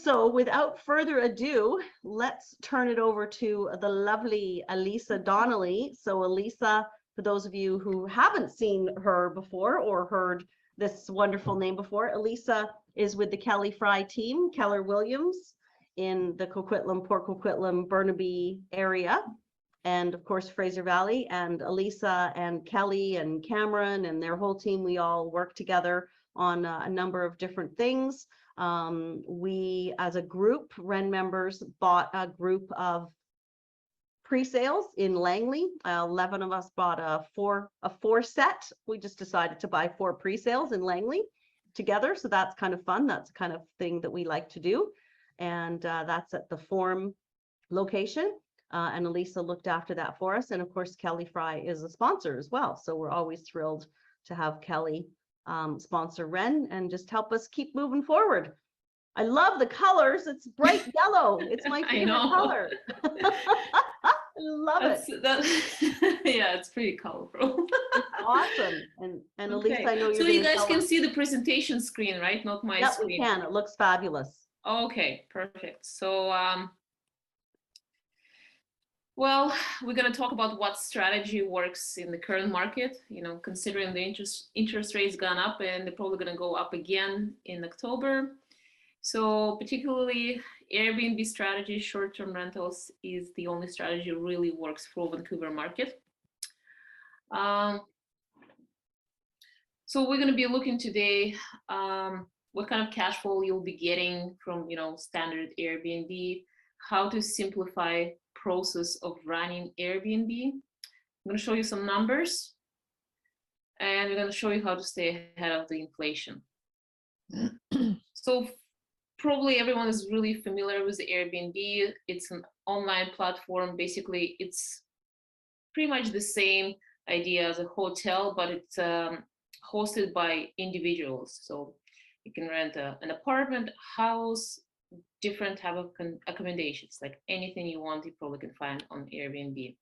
So without further ado, let's turn it over to the lovely Alisa Donnelly. So Alisa, for those of you who haven't seen her before or heard this wonderful name before, Alisa is with the Kelly Fry team, Keller Williams, in the Coquitlam, Port Coquitlam, Burnaby area, and of course Fraser Valley. And Alisa and Kelly and Cameron and their whole team, we all work together on a number of different things. We, as a group, WREN members, bought a group of pre-sales in Langley. 11 of us bought a four set. We just decided to buy 4 pre-sales in Langley together. So that's kind of fun. That's the kind of thing that we like to do. And that's at the Forum location. And Alisa looked after that for us. And of course, Kelly Fry is a sponsor as well. So we're always thrilled to have Kelly sponsor WREN and just help us keep moving forward. I love the colors. It's bright yellow. It's my favorite color. I love it. Yeah, it's pretty colorful. It's awesome. And okay. Alisa, I know you're so you guys can see the presentation screen, right? Not my screen. We can. It looks fabulous. Okay, perfect. So well, we're going to talk about what strategy works in the current market, considering the interest rates gone up and they're probably going to go up again in October. So particularly Airbnb strategy, short-term rentals, is the only strategy that really works for Vancouver market. So we're going to be looking today what kind of cash flow you'll be getting from standard Airbnb, how to simplify process of running Airbnb. I'm going to show you some numbers, and we're going to show you how to stay ahead of the inflation. So probably everyone is really familiar with the Airbnb. It's an online platform. Basically, it's pretty much the same idea as a hotel, but it's hosted by individuals. So you can rent an apartment, house, different type of accommodations, like anything you want, you probably can find on Airbnb.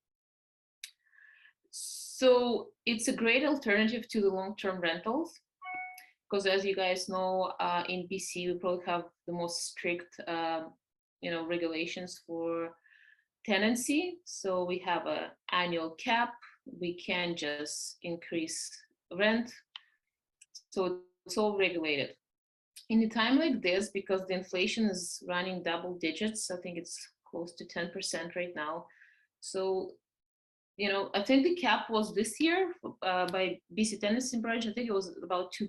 So it's a great alternative to the long-term rentals, because as you guys know, in BC, we probably have the most strict, regulations for tenancy. So we have an annual cap. We can't just increase rent. So it's all regulated. In a time like this, because the inflation is running double digits, I think it's close to 10% right now. So, I think the cap was this year by BC Tenancy Branch, I think it was about 2%.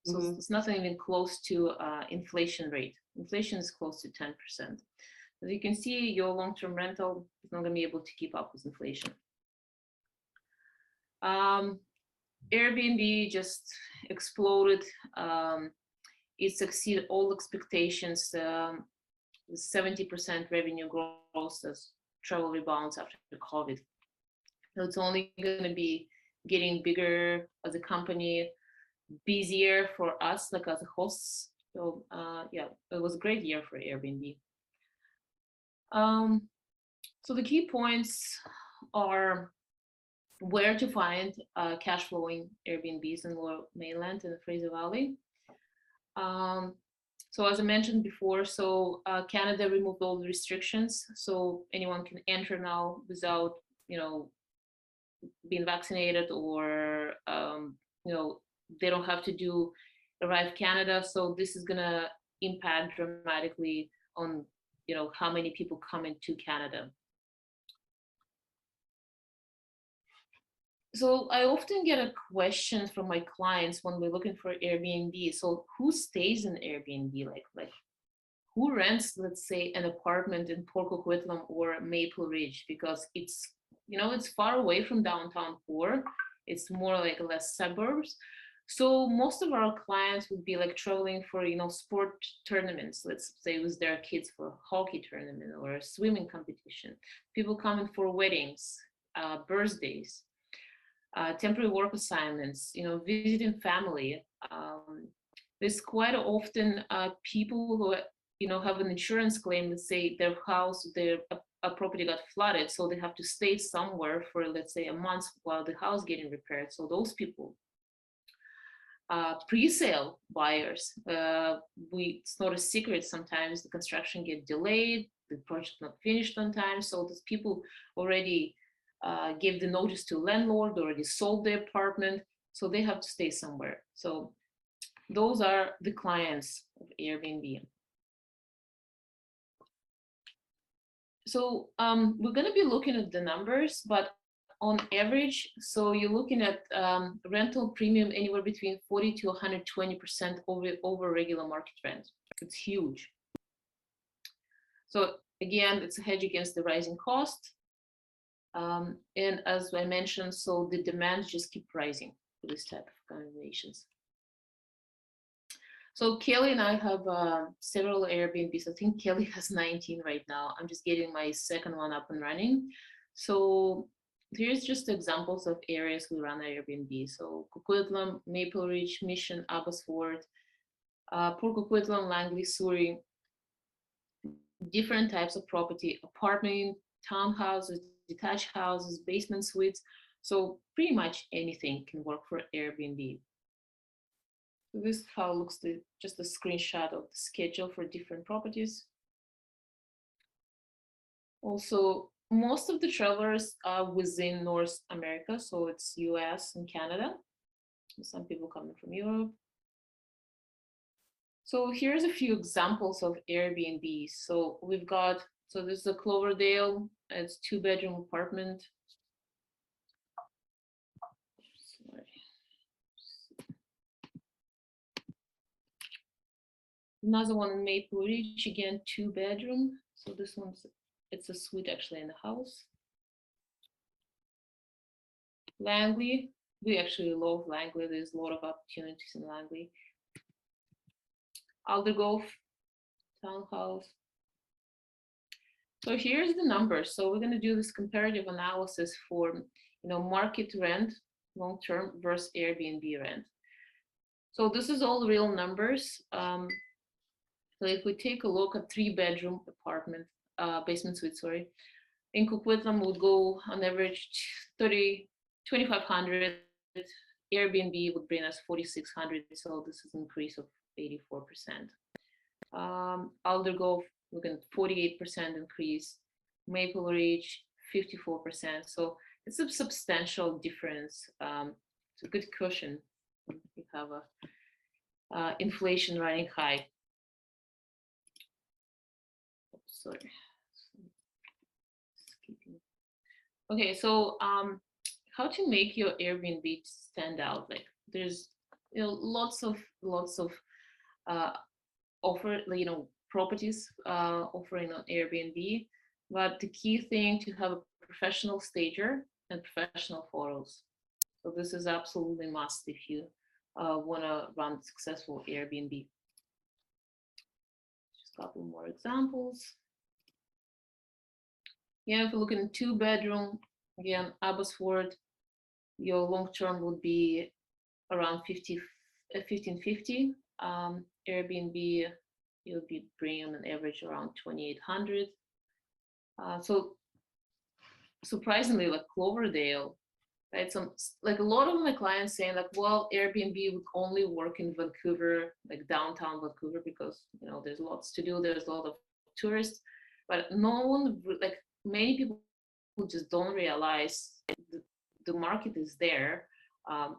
So it's nothing even close to inflation rate. Inflation is close to 10%. As you can see, your long-term rental is not going to be able to keep up with inflation. Airbnb just exploded. It exceeded all expectations, 70% revenue growth as travel rebounds after COVID. So it's only going to be getting bigger as a company, busier for us, like as hosts. So yeah, it was a great year for Airbnb. So the key points are where to find cash flowing Airbnbs in Lower Mainland and the Fraser Valley. So as I mentioned before, so Canada removed all the restrictions, so anyone can enter now without, being vaccinated, or they don't have to arrive Canada. So this is gonna impact dramatically on how many people come into Canada. So I often get a question from my clients when we're looking for Airbnb. So who stays in Airbnb? Like who rents, let's say, an apartment in Port Coquitlam or Maple Ridge? Because it's, it's far away from downtown Port. It's more like less suburbs. So most of our clients would be like traveling for, sport tournaments, let's say with their kids for a hockey tournament or a swimming competition. People coming for weddings, birthdays. Temporary work assignments, visiting family. There's quite often people who, have an insurance claim. Let's say their house, their property got flooded, so they have to stay somewhere for, let's say, a month while the house getting repaired. So those people. pre-sale buyers. It's not a secret, sometimes the construction get delayed, the project not finished on time, so those people already gave the notice to landlord, already sold the apartment, so they have to stay somewhere. So those are the clients of Airbnb. So we're going to be looking at the numbers, but on average, so you're looking at rental premium anywhere between 40 to 120% over regular market rent. It's huge. So again, it's a hedge against the rising cost. And as I mentioned, so the demand just keep rising for this type of accommodations. So Kelly and I have several Airbnbs. I think Kelly has 19 right now. I'm just getting my second one up and running. So here's just examples of areas we run Airbnb. So Coquitlam, Maple Ridge, Mission, Abbotsford, Port Coquitlam, Langley, Surrey, different types of property, apartment, townhouses, detached houses, basement suites. So pretty much anything can work for Airbnb. So this is how it looks, just a screenshot of the schedule for different properties. Also, most of the travelers are within North America, so it's US and Canada. Some people coming from Europe. So here's a few examples of Airbnb. So we've got, so this is a Cloverdale, it's 2-bedroom apartment. Sorry. Another one in Maple Ridge, again, 2-bedroom. So this one's, it's a suite actually in the house. Langley, we actually love Langley. There's a lot of opportunities in Langley. Aldergrove, townhouse. So here's the numbers. So we're going to do this comparative analysis for, market rent, long-term versus Airbnb rent. So this is all real numbers. So if we take a look at 3-bedroom apartment, basement suite, sorry, in Coquitlam would go on average 2,500. Airbnb would bring us 4,600. So this is an increase of 84%. Aldergrove, we're going to 48% increase. Maple Ridge, 54%. So it's a substantial difference. It's a good cushion. We have a inflation running high. Sorry. Okay, so how to make your Airbnb stand out? Like there's lots of offer, properties offering on Airbnb, but the key thing to have a professional stager and professional photos. So this is absolutely must if you want to run successful Airbnb. Just a couple more examples. Yeah, if you look in 2-bedroom, again, Abbotsford, your long-term would be around 1,550. Airbnb, you'll be bringing an average around 2,800. So surprisingly, like Cloverdale, right? Like a lot of my clients saying like, well, Airbnb would only work in Vancouver, like downtown Vancouver, because there's lots to do. There's a lot of tourists, but no one, like many people just don't realize the market is there.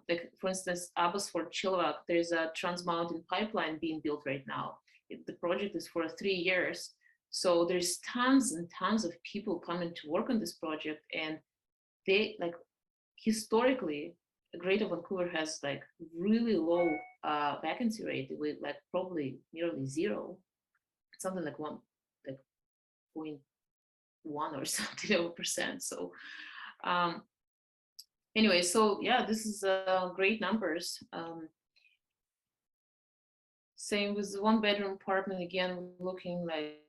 Like for instance, Abbotsford Chilliwack, there's a Trans Mountain pipeline being built right now. The project is for 3 years. So there's tons and tons of people coming to work on this project, and they like historically, Greater Vancouver has like really low vacancy rate with like probably nearly zero, something like 0.1 or something over percent. So anyway, so yeah, this is great numbers. Same with the 1-bedroom apartment, again, looking like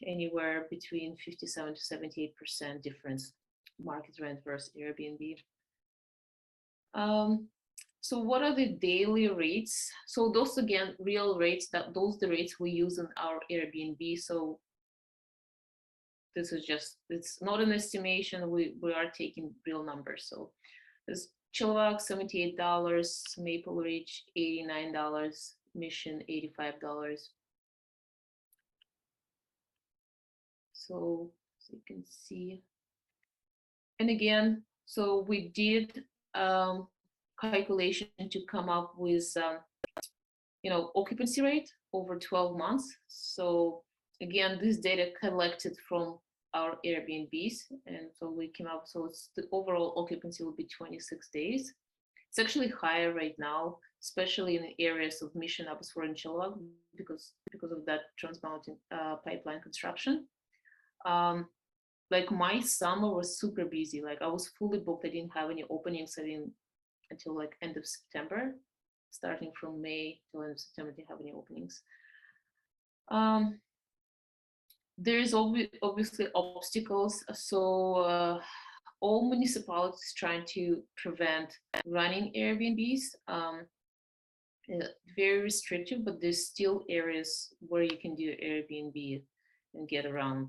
anywhere between 57 to 78% difference market rent versus Airbnb. So what are the daily rates? So those, again, real rates, those the rates we use in our Airbnb. So this is just, it's not an estimation, we are taking real numbers. So There's Chilliwack, $78, Maple Ridge, $89, Mission, $85. So you can see, and again, so we did calculation to come up with occupancy rate over 12 months. So again, this data collected from our Airbnbs, and so we came up, so it's the overall occupancy will be 26 days. It's actually higher right now, especially in the areas of Mission, Abbotsford, and Chilliwack, because of that Trans Mountain pipeline construction. Like my summer was super busy. Like I was fully booked. I didn't have any openings. Until like end of September. Starting from May till end of September, I didn't have any openings. There is obviously obstacles. So all municipalities trying to prevent running Airbnbs. Very restrictive, but there's still areas where you can do Airbnb and get around.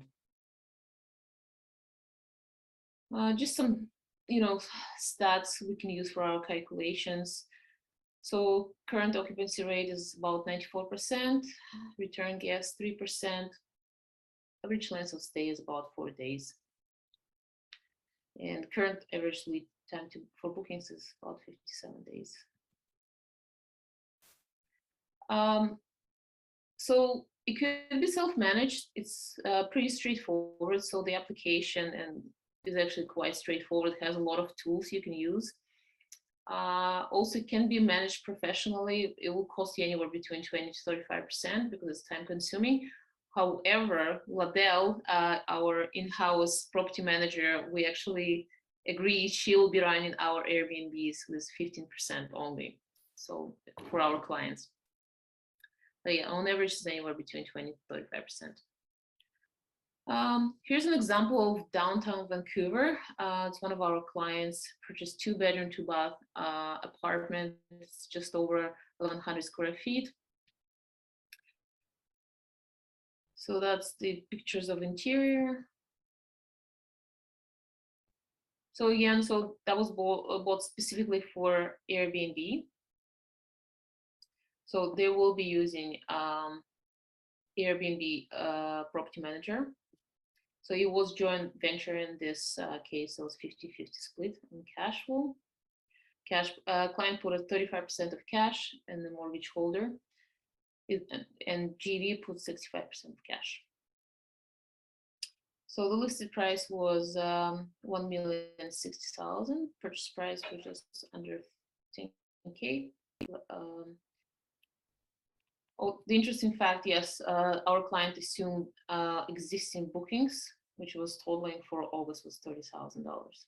Just some, stats we can use for our calculations. So current occupancy rate is about 94%, return guests 3%, average length of stay is about 4 days. And current average lead time for bookings is about 57 days. So it could be self-managed. It's pretty straightforward. So the application is actually quite straightforward. It has a lot of tools you can use. Also, it can be managed professionally. It will cost you anywhere between 20 to 35% because it's time consuming. However, Ladell, our in-house property manager, we actually agree she'll be running our Airbnbs with 15% only. So for our clients. But yeah, on average, it's anywhere between 20 to 35%. Here's an example of downtown Vancouver. It's one of our clients, purchased 2-bedroom, 2-bath apartment. It's just over 1,100 square feet. So that's the pictures of interior. So again, so that was bought specifically for Airbnb. So they will be using Airbnb property manager. So it was joint venture in this case, so it's 50-50 split in cash flow. Client put a 35% of cash and the mortgage holder, and GV put 65% of cash. So the listed price was $1,060,000. Purchase price was just under 10K. The interesting fact, yes, our client assumed existing bookings, which was totaling for August was $30,000.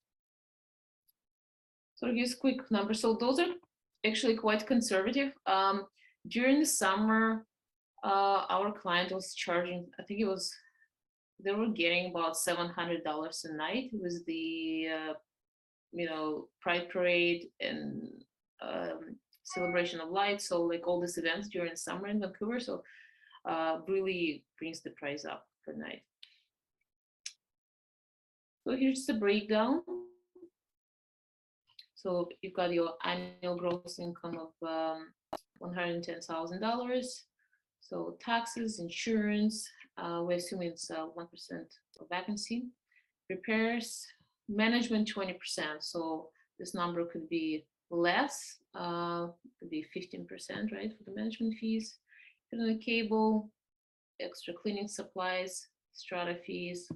So here's a quick number. So those are actually quite conservative. During the summer, our client was charging, I think they were getting about $700 a night with the, Pride Parade and celebration of lights. So like all these events during summer in Vancouver. So really brings the price up per night. So here's the breakdown. So you've got your annual gross income of $110,000. So taxes, insurance, we assume it's 1% of vacancy. Repairs, management 20%. So this number could be less, could be 15%, right, for the management fees. Internet cable, extra cleaning supplies, strata fees,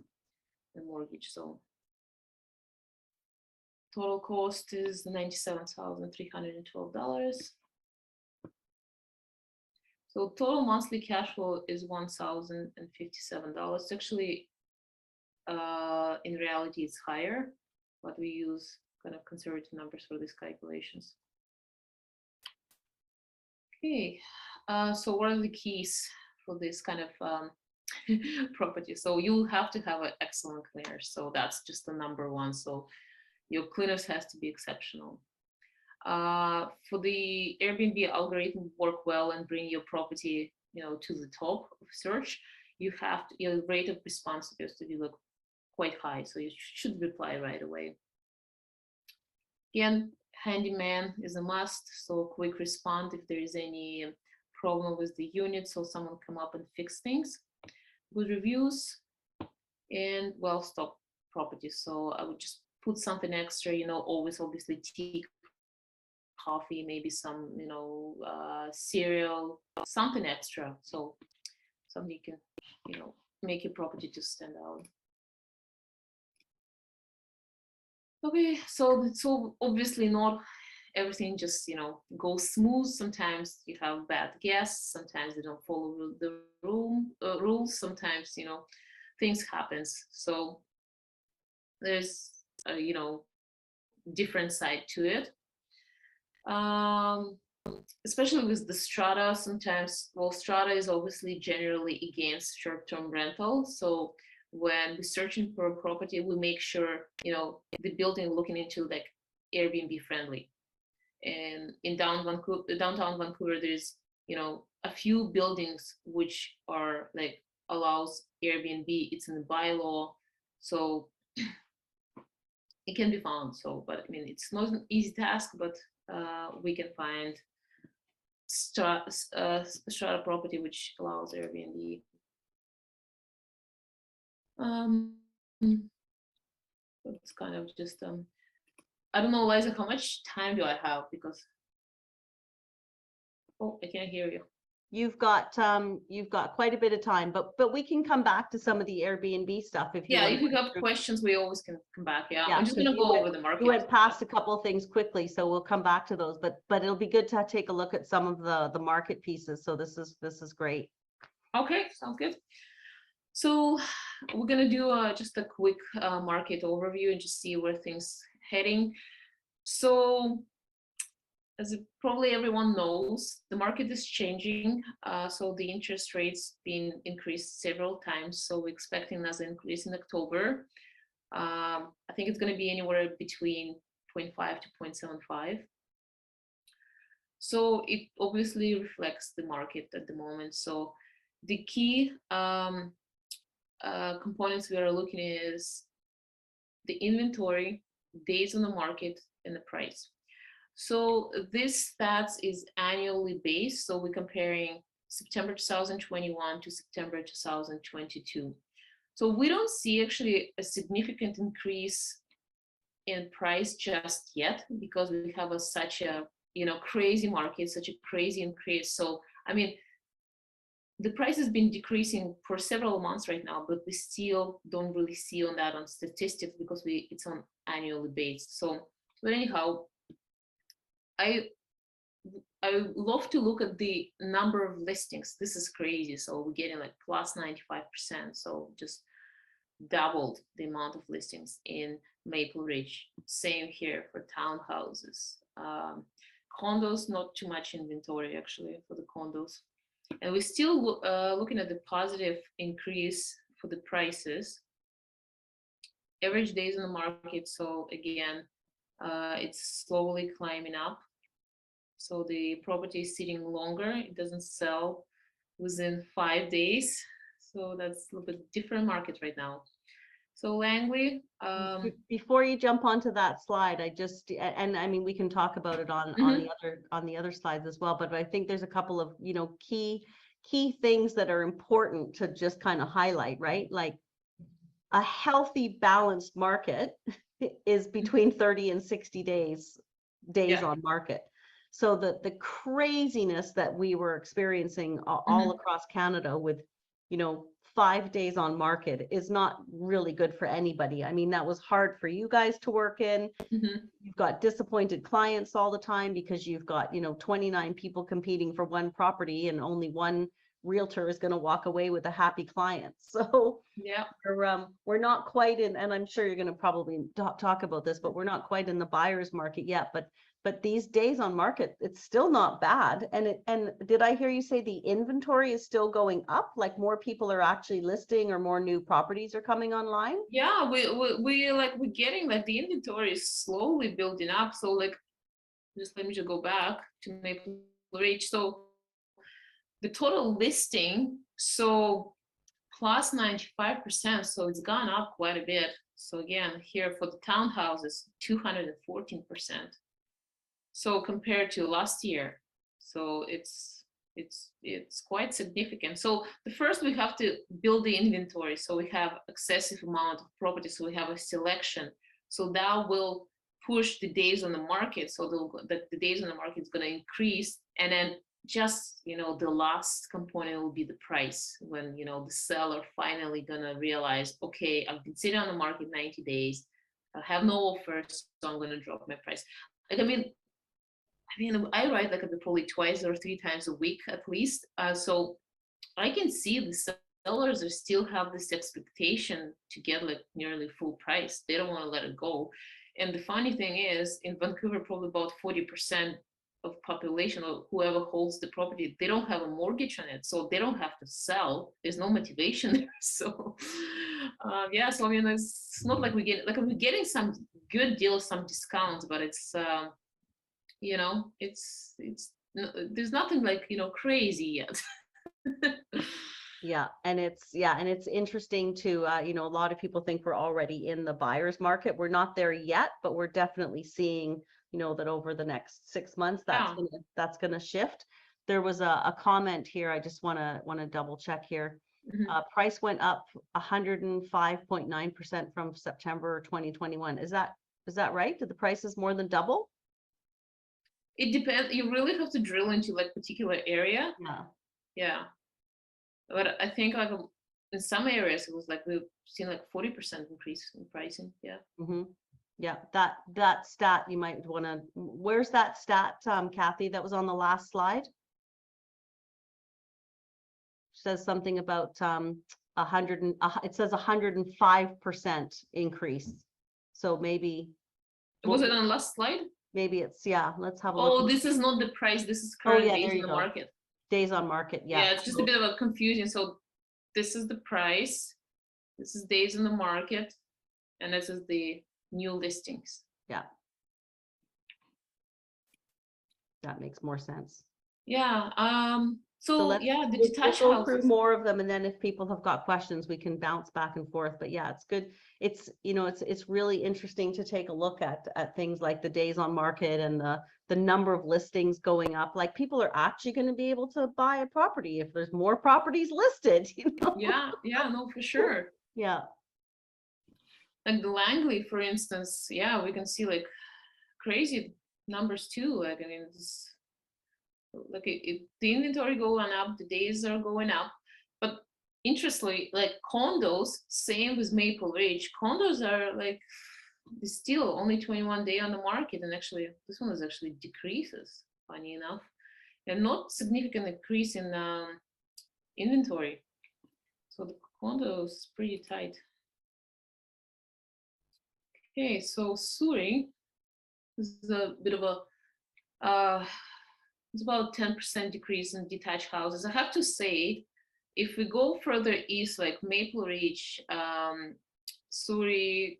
and mortgage. So total cost is $97,312. So total monthly cash flow is $1,057. Actually, in reality, it's higher, but we use kind of conservative numbers for these calculations. Okay, so what are the keys for this kind of property? So you have to have an excellent cleaner. So that's just the number one. So your cleaners has to be exceptional. For the Airbnb algorithm work well and bring your property, to the top of search, your rate of response has to be quite high. So you should reply right away. Again, handyman is a must, so quick respond if there is any problem with the unit, so someone come up and fix things. Good reviews, and well-stocked properties. So I would just put something extra, always obviously tea, coffee, maybe some, cereal, something extra. So something you can, make your property to stand out. Okay, so obviously not everything just goes smooth. Sometimes you have bad guests. Sometimes they don't follow the rules. Sometimes things happens. So there's a different side to it. Especially with the strata, sometimes, strata is obviously generally against short-term rental. So when we're searching for a property, we make sure, the building looking into like Airbnb friendly. And in downtown Vancouver, there's, a few buildings which are like allows Airbnb, it's in the bylaw. So it can be found. So, but I mean, it's not an easy task, but we can find strata property which allows Airbnb. It's kind of just I don't know, Liza, how much time do I have? Because I can't hear you. You've got quite a bit of time, but we can come back to some of the Airbnb stuff if you want. If you have questions, we always can come back. Yeah, I'm just 'cause gonna go over the market. You went past a couple of things quickly, so we'll come back to those. But it'll be good to take a look at some of the market pieces. So this is great. Okay, sounds good. So we're gonna do just a quick market overview and just see where things heading. So as probably everyone knows, the market is changing. So the interest rates being increased several times. So we're expecting another increase in October. I think it's going to be anywhere between 0.5 to 0.75. So it obviously reflects the market at the moment. So the key components we are looking at is the inventory, days on the market, and the price. So this stats is annually based. So we're comparing September 2021 to September 2022. So we don't see actually a significant increase in price just yet because we have such a crazy market, such a crazy increase. So I mean, the price has been decreasing for several months right now, but we still don't really see on that on statistics because it's on annually based. So, but anyhow, I love to look at the number of listings. This is crazy. So we're getting like plus 95%. So just doubled the amount of listings in Maple Ridge. Same here for townhouses. Condos, not too much inventory actually for the condos. And we're still looking at the positive increase for the prices. Average days on the market. So again, it's slowly climbing up. So the property is sitting longer. It doesn't sell within 5 days. So that's a little bit different market right now. So Langley. Before you jump onto that slide, and I mean, we can talk about it on the other slides as well, but I think there's a couple of, key things that are important to just kind of highlight, right? Like a healthy, balanced market is between 30 and 60 days on market. So the craziness that we were experiencing all across Canada with, 5 days on market is not really good for anybody. I mean, that was hard for you guys to work in. You've got disappointed clients all the time because you've got, 29 people competing for one property and only one realtor is going to walk away with a happy client. So yeah, we're not quite in, and I'm sure you're going to probably talk about this, but we're not quite in the buyer's market yet. But these days on market, it's still not bad. And did I hear you say the inventory is still going up? Like more people are actually listing or more new properties are coming online? Yeah, we're getting like the inventory is slowly building up. So like, let me just go back to Maple Ridge. So the total listing, so plus 95%. So it's gone up quite a bit. So again, here for the townhouses, 214%. So compared to last year, so it's quite significant. So the first we have to build the inventory. So we have excessive amount of property. So we have a selection. So that will push the days on the market. So the days on the market is going to increase, and then just the last component will be the price, when the seller finally gonna realize, okay, I've been sitting on the market 90 days, I have no offers, so I'm gonna drop my price. Like I write like probably twice or three times a week at least, so I can see the sellers are still have this expectation to get like nearly full price. They don't want to let it go. And the funny thing is, in Vancouver, probably about 40% of population, or whoever holds the property, they don't have a mortgage on it, so they don't have to sell. There's no motivation there. So yeah, so it's not like we're getting some good deals, some discounts, but it's there's nothing like crazy yet. Yeah, and it's interesting to a lot of people think we're already in the buyer's market. We're not there yet, but we're definitely seeing that over the next 6 months that's gonna shift. There was a comment here. I just want to double check here. Price went up 105.9% from September 2021. Is that right? Did the prices more than double? It depends. You really have to drill into like particular area. Yeah. But I think like in some areas it was like we've seen like 40% increase in pricing. Yeah. Yeah, that stat you might want to. Where's that stat, Kathy? That was on the last slide. Says something about it says 105% increase. So maybe. Was it on the last slide? Maybe it's, yeah. Let's have a look. Oh, this is not the price. This is current days on the market. Days on market. Yeah. Yeah, it's just a bit of a confusion. So this is the price. This is days on the market, and this is the new listings. Yeah. That makes more sense. Yeah. So yeah, the detached we'll go houses. through more of them, and then if people have got questions, we can bounce back and forth. But yeah, it's good. It's it's really interesting to take a look at things like the days on market and the number of listings going up. Like, people are actually going to be able to buy a property if there's more properties listed. Yeah, no, for sure. Yeah. Like the Langley, for instance, yeah, we can see like crazy numbers too. Like, it's like if the inventory going up, the days are going up. But interestingly, like condos, same with Maple Ridge, condos are like still only 21 days on the market, and actually this one is actually decreases, funny enough, and not significant increase in inventory. So the condo is pretty tight. Okay, so Surrey is a bit of a it's about 10% decrease in detached houses. I have to say, if we go further east, like Maple Ridge, Surrey,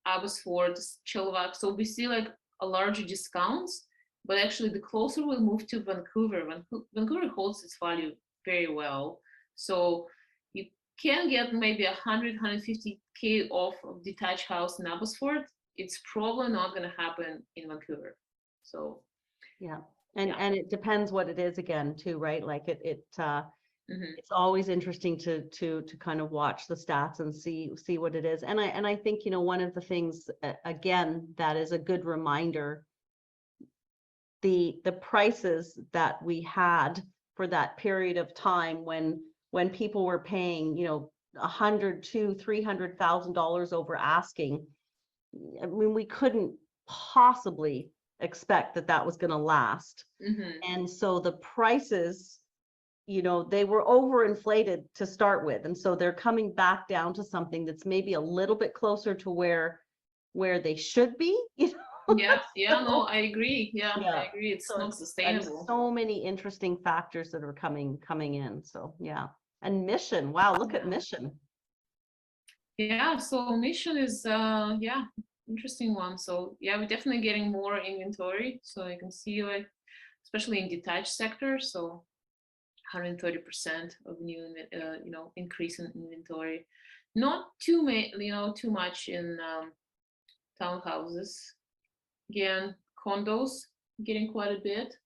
Abbotsford, Chilliwack, so we see like a larger discounts. But actually, the closer we move to Vancouver, Vancouver holds its value very well. So you can get maybe 100, 150K off of detached house in Abbotsford. It's probably not going to happen in Vancouver. So yeah. And it depends what it is again too, right? Like it's always interesting to kind of watch the stats and see what it is. And I think, one of the things, again, that is a good reminder, the prices that we had for that period of time when people were paying, $100,000 to $300,000 over asking. I mean, we couldn't possibly expect that was going to last. And so the prices, they were overinflated to start with, and so they're coming back down to something that's maybe a little bit closer to where they should be. Yeah, no, I agree. I agree. It's so not sustainable. So many interesting factors that are coming in. So yeah. And Mission, wow, look at Mission. Yeah, so Mission is interesting one. So yeah, we're definitely getting more inventory. So you can see, like, especially in detached sector, so 130% of new increase in inventory. Not too much in townhouses. Again, condos getting quite a bit.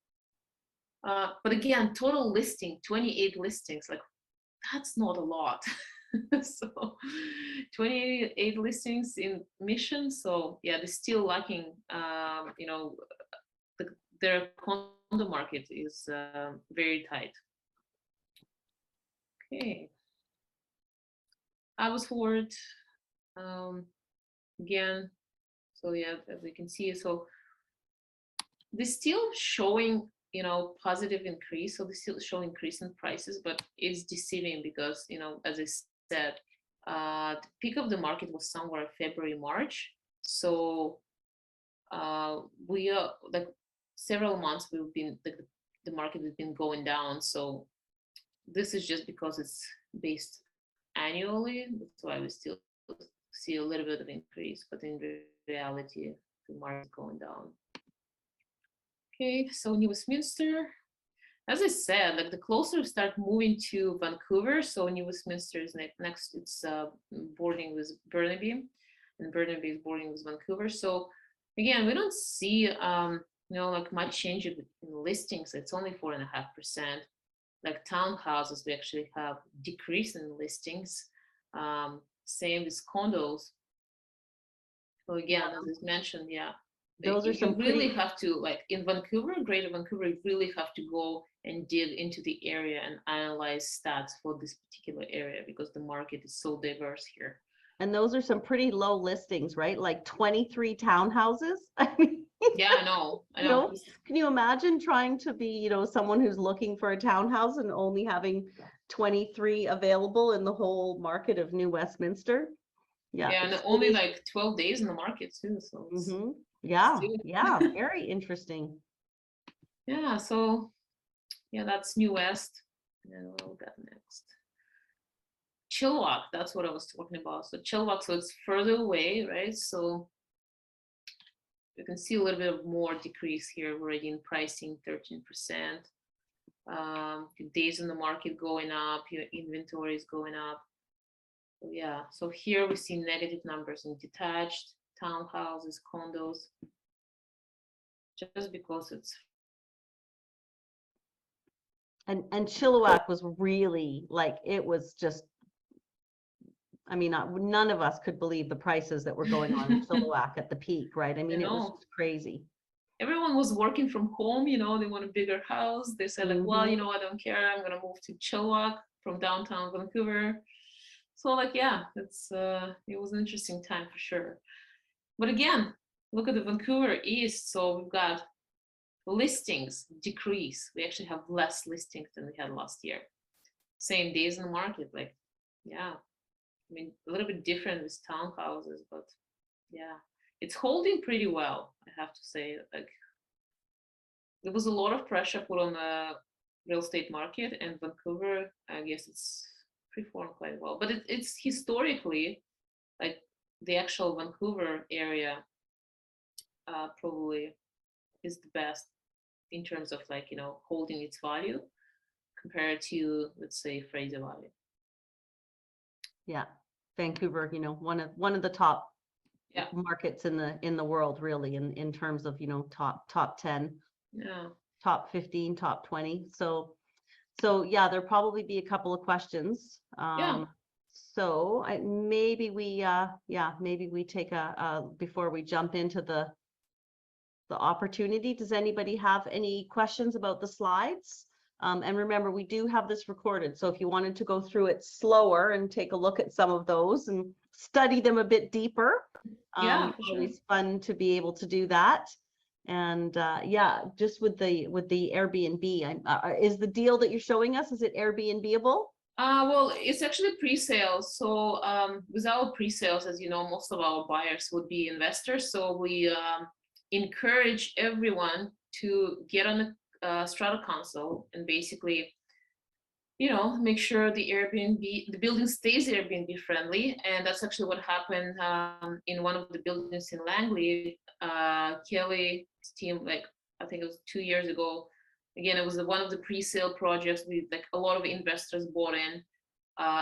But again, total listing, 28 listings, like that's not a lot. So 28 listings in Mission. So yeah, they're still lacking, their condo market is very tight. Okay. I was forward again. So yeah, as we can see, so they're still showing, positive increase. So they still show increase in prices, but it's deceiving because, as I said, the peak of the market was somewhere February, March. So we are like several months we've been like the market has been going down. So this is just because it's based annually. That's why we still see a little bit of increase, but in reality, the market is going down. Okay, so New Westminster, as I said, like the closer we start moving to Vancouver, so New Westminster is next, it's bordering with Burnaby, and Burnaby is bordering with Vancouver. So again, we don't see, like much change in listings. It's only 4.5%. Like townhouses, we actually have decrease in listings. Same with condos. So again, as I mentioned, yeah, Those are some you really have to, like in Vancouver, Greater Vancouver, you really have to go and dig into the area and analyze stats for this particular area because the market is so diverse here. And those are some pretty low listings, right? Like 23 townhouses. I mean, yeah, I know. Can you imagine trying to be, someone who's looking for a townhouse and only having 23 available in the whole market of New Westminster? Yeah, and only like 12 days in the market too. So yeah, yeah, very interesting. Yeah, so yeah, that's New West. And what we got next? Chilliwack, that's what I was talking about. So Chilliwack, so it's further away, right? So you can see a little bit of more decrease here already in pricing, 13%. Days in the market going up, your inventory is going up. So yeah, so here we see negative numbers in detached, townhouses, condos, just because it's. And Chilliwack was really like, it was just, I mean, none of us could believe the prices that were going on in Chilliwack at the peak, right? I mean, it was crazy. Everyone was working from home, they want a bigger house. They said like, well, I don't care. I'm gonna move to Chilliwack from downtown Vancouver. So like, yeah, it was an interesting time for sure. But again, look at the Vancouver East. So we've got listings decrease. We actually have less listings than we had last year. Same days in the market, like, yeah. I mean, a little bit different with townhouses, but yeah, it's holding pretty well, I have to say. Like, there was a lot of pressure put on the real estate market, and Vancouver, I guess it's performed quite well. But it's historically, like the actual Vancouver area probably is the best in terms of like, holding its value compared to, let's say, Fraser Valley. Yeah, Vancouver, one of the top markets in the world, really, in terms of, top 10, top 15, top 20. So yeah, there'll probably be a couple of questions. So maybe we take before we jump into the opportunity. Does anybody have any questions about the slides? And remember, we do have this recorded. So if you wanted to go through it slower and take a look at some of those and study them a bit deeper, it's always fun to be able to do that. And just with the Airbnb, is the deal that you're showing us, is it Airbnb-able? Well, it's actually pre-sales. So without pre-sales, as you know, most of our buyers would be investors. So we encourage everyone to get on the Strata console and basically, make sure the building stays Airbnb friendly. And that's actually what happened in one of the buildings in Langley. Kelly's team, like I think it was 2 years ago. Again, it was one of the pre-sale projects with like a lot of investors bought in.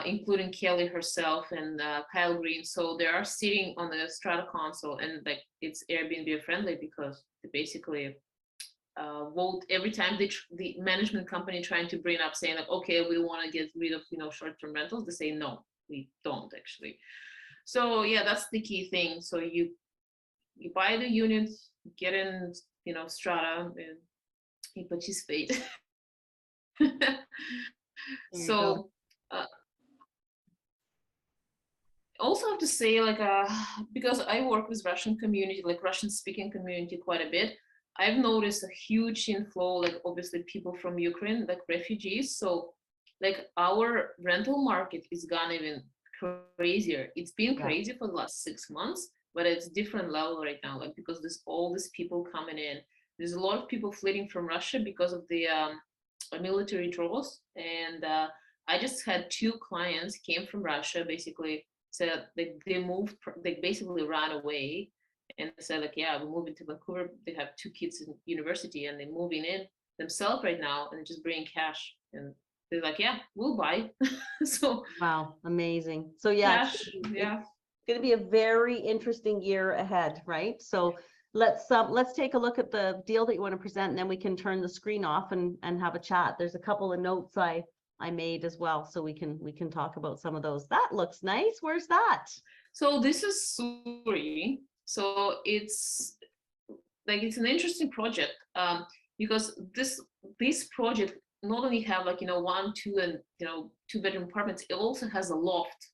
including Kelly herself and Kyle Green. So they are sitting on the Strata console, and like it's Airbnb friendly because they basically vote every time the management company trying to bring up saying like, okay, we want to get rid of short-term rentals. They say no, we don't actually. So yeah, that's the key thing. So you buy the unit, get in Strata, and you participate. So also have to say like because I work with Russian community, like Russian speaking community quite a bit, I've noticed a huge inflow, like obviously people from Ukraine, like refugees. So like our rental market is gone even crazier. It's been crazy for the last 6 months, but it's different level right now, like because there's all these people coming in. There's a lot of people fleeing from Russia because of the military draws. And I just had 2 clients came from Russia, basically said they moved, they basically ran away and said like, yeah, we're moving to Vancouver. They have 2 kids in university and they're moving in themselves right now and just bringing cash. And they're like, yeah, we'll buy. So wow, amazing. So yeah, cash, yeah. It's going to be a very interesting year ahead, right? So let's take a look at the deal that you want to present, and then we can turn the screen off and have a chat. There's a couple of notes I made as well, so we can talk about some of those. That looks nice. Where's that? So this is Surrey. So it's like it's an interesting project because this project not only have like 1, 2, and 2-bedroom apartments. It also has a loft.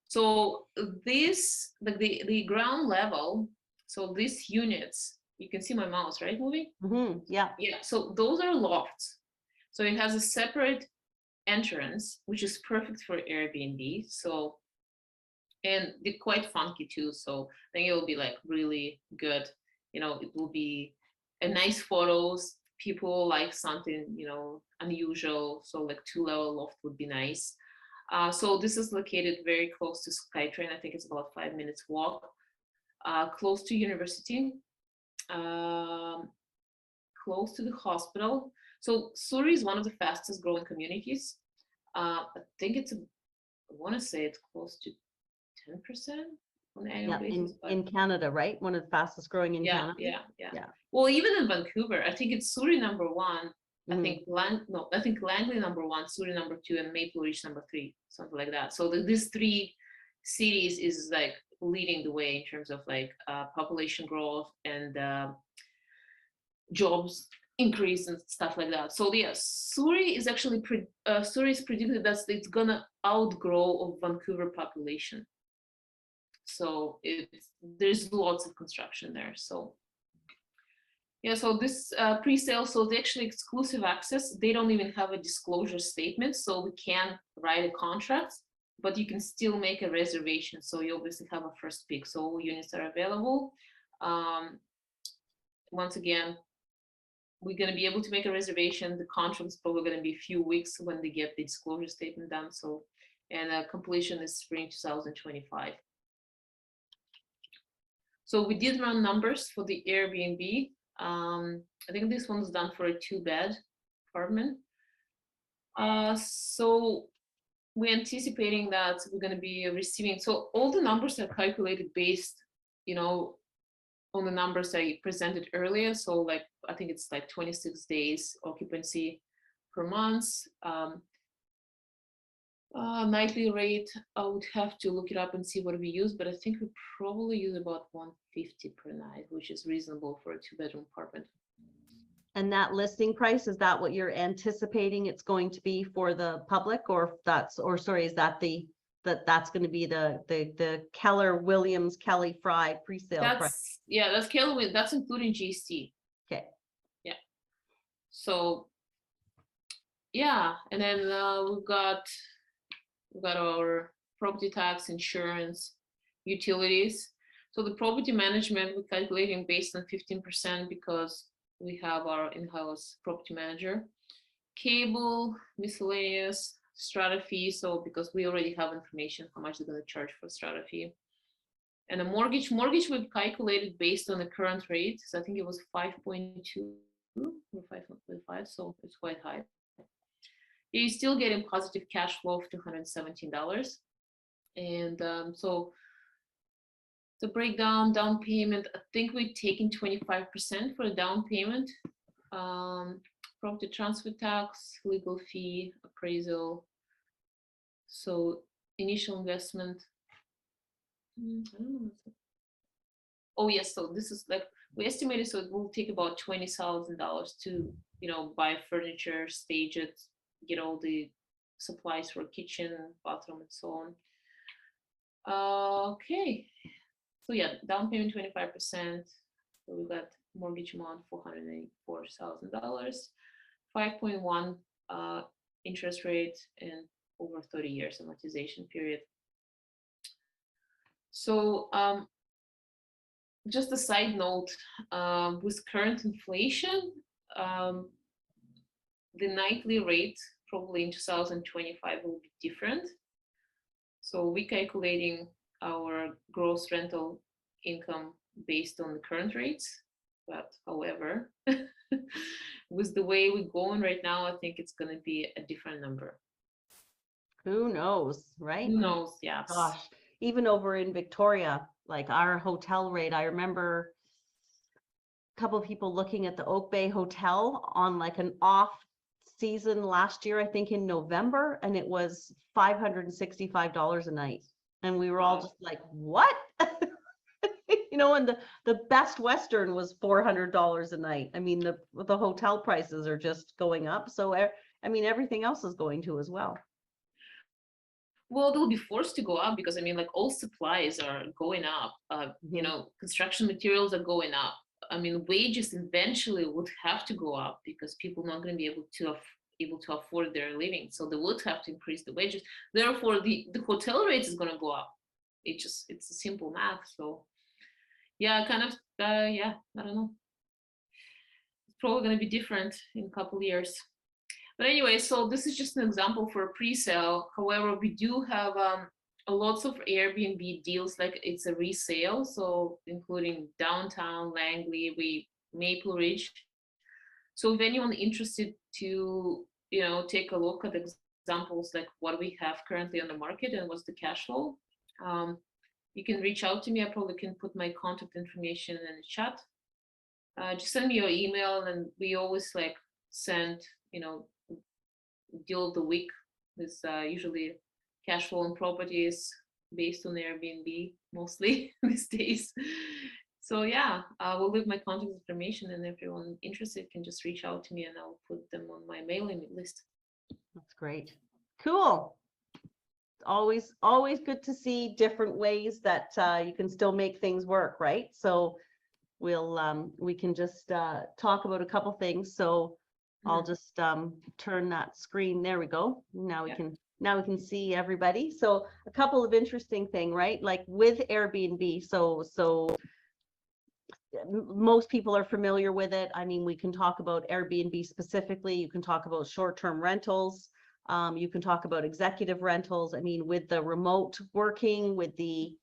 So this like the ground level. So these units, you can see my mouse right moving. Mm-hmm. Yeah. Yeah. So those are lofts. So it has a separate entrance, which is perfect for Airbnb. So, and they're quite funky too. So I think it will be like really good. It will be a nice photos. People like something, unusual. So like 2-level loft would be nice. So this is located very close to SkyTrain. I think it's about 5 minutes walk. Close to university. Close to the hospital. So Surrey is one of the fastest growing communities. I think I want to say it's close to 10% on an annual basis. In Canada, right? One of the fastest growing in Canada. Yeah. Well, even in Vancouver, I think it's Surrey number 1. I think Langley number 1, Surrey number 2, and Maple Ridge number 3, something like that. So these 3 cities is like leading the way in terms of like population growth and jobs increase and stuff like that. So yeah, Surrey is actually Surrey is predicted that it's gonna outgrow of Vancouver population. So there's lots of construction there. So yeah, so this pre-sale, so they actually exclusive access. They don't even have a disclosure statement, so we can't write a contract, but you can still make a reservation. So you obviously have a first pick. So all units are available. Once again, we're going to be able to make a reservation. The contract is probably going to be a few weeks when they get the disclosure statement done. So, and completion is spring 2025. So we did run numbers for the Airbnb. I think this one's done for a 2-bed apartment. So we're anticipating that we're going to be receiving. So all the numbers are calculated based, on the numbers I presented earlier. So like, I think it's like 26 days occupancy per month. Nightly rate, I would have to look it up and see what we use, but I think we probably use about 150 per night, which is reasonable for a 2-bedroom apartment. And that listing price, is that what you're anticipating it's going to be for the public, or is that that's going to be the Keller Williams Kelly Fry pre-sale price? Yeah, that's Keller. That's including GST. Okay. Yeah. So yeah, and then we've got our property tax, insurance, utilities. So the property management, we're calculating based on 15% because we have our in-house property manager. Cable, miscellaneous, strata fee. So because we already have information how much they're going to charge for strata fee. And a mortgage we've calculated based on the current rate. So I think it was 5.2 or 5.5. So it's quite high. you're still getting positive cash flow of $217. And so the breakdown, down payment, I think we're taking 25% for the down payment. Property transfer tax, legal fee, appraisal. So initial investment. I don't know. Oh yes, so this is like we estimated, so it will take about $20,000 to buy furniture, stage it, get all the supplies for kitchen, bathroom, and so on. Okay, so yeah, down payment 25%. So we got mortgage amount $484,000, 5.1 interest rate, and over 30 years amortization period. So just a side note, with current inflation, the nightly rate probably in 2025 will be different. So we're calculating our gross rental income based on the current rates. But however, with the way we're going right now, I think it's going to be a different number. Who knows, right? Who knows? Yes. Gosh, even over in Victoria, like our hotel rate, I remember a couple of people looking at the Oak Bay Hotel on like an off season last year, I think in November, and it was $565 a night. And we were all just like, what? And the Best Western was $400 a night. I mean, the hotel prices are just going up. So, I mean, everything else is going to as well. Well, they'll be forced to go up because I mean, like all supplies are going up. Construction materials are going up. I mean, wages eventually would have to go up because people are not going to be able to afford their living. So they would have to increase the wages. Therefore, the hotel rate is going to go up. It's a simple math. So yeah, kind of, I don't know. It's probably going to be different in a couple of years. But anyway, so this is just an example for a pre-sale. However, we do have lots of Airbnb deals, like it's a resale. So including downtown, Langley, Maple Ridge. So if anyone interested to, take a look at examples like what we have currently on the market and what's the cash flow, you can reach out to me. I probably can put my contact information in the chat. Just send me your email, and we always like send, deal of the week is usually cash flow and properties based on Airbnb mostly these days. So yeah, we'll leave my contact information, and if everyone interested can just reach out to me and I'll put them on my mailing list. That's great. Cool. Always good to see different ways that you can still make things work, right? So we can just talk about a couple things. So I'll just turn that screen. There we go. Now we can see everybody. So a couple of interesting things, right? Like with Airbnb. So most people are familiar with it. I mean, we can talk about Airbnb specifically. You can talk about short-term rentals. You can talk about executive rentals. I mean, with the remote working, with the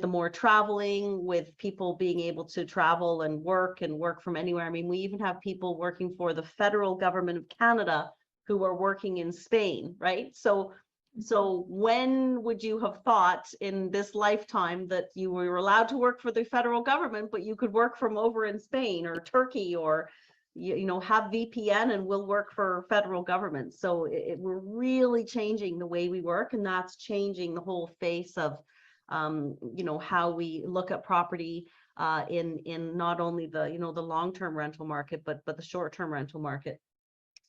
more traveling, with people being able to travel and work from anywhere. I mean, we even have people working for the federal government of Canada who are working in Spain, right? So when would you have thought in this lifetime that you were allowed to work for the federal government, but you could work from over in Spain or Turkey, or have VPN and we'll work for federal government? So we're really changing the way we work, and that's changing the whole face of how we look at property in not only the the long-term rental market, but the short-term rental market.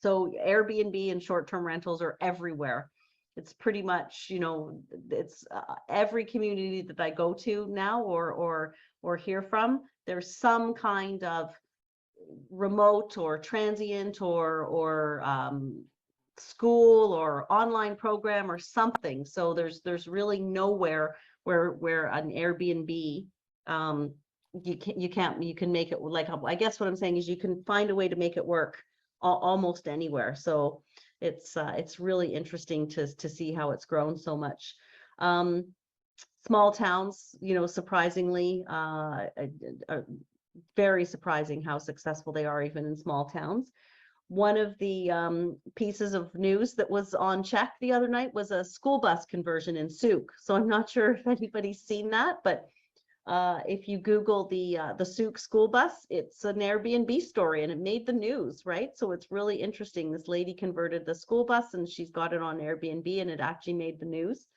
So Airbnb and short-term rentals are everywhere. It's pretty much it's every community that I go to now or hear from, there's some kind of remote or transient or school or online program or something. So there's really nowhere where an Airbnb you can make it, like, I guess what I'm saying is you can find a way to make it work almost anywhere. So it's really interesting to see how it's grown so much. Small towns, surprisingly, very surprising how successful they are even in small towns. one of the pieces of news that was on check the other night was a school bus conversion in Souk. So I'm not sure if anybody's seen that, but if you Google the Souk school bus, it's an Airbnb story and it made the news, right? So it's really interesting. This lady converted the school bus and she's got it on Airbnb and it actually made the news.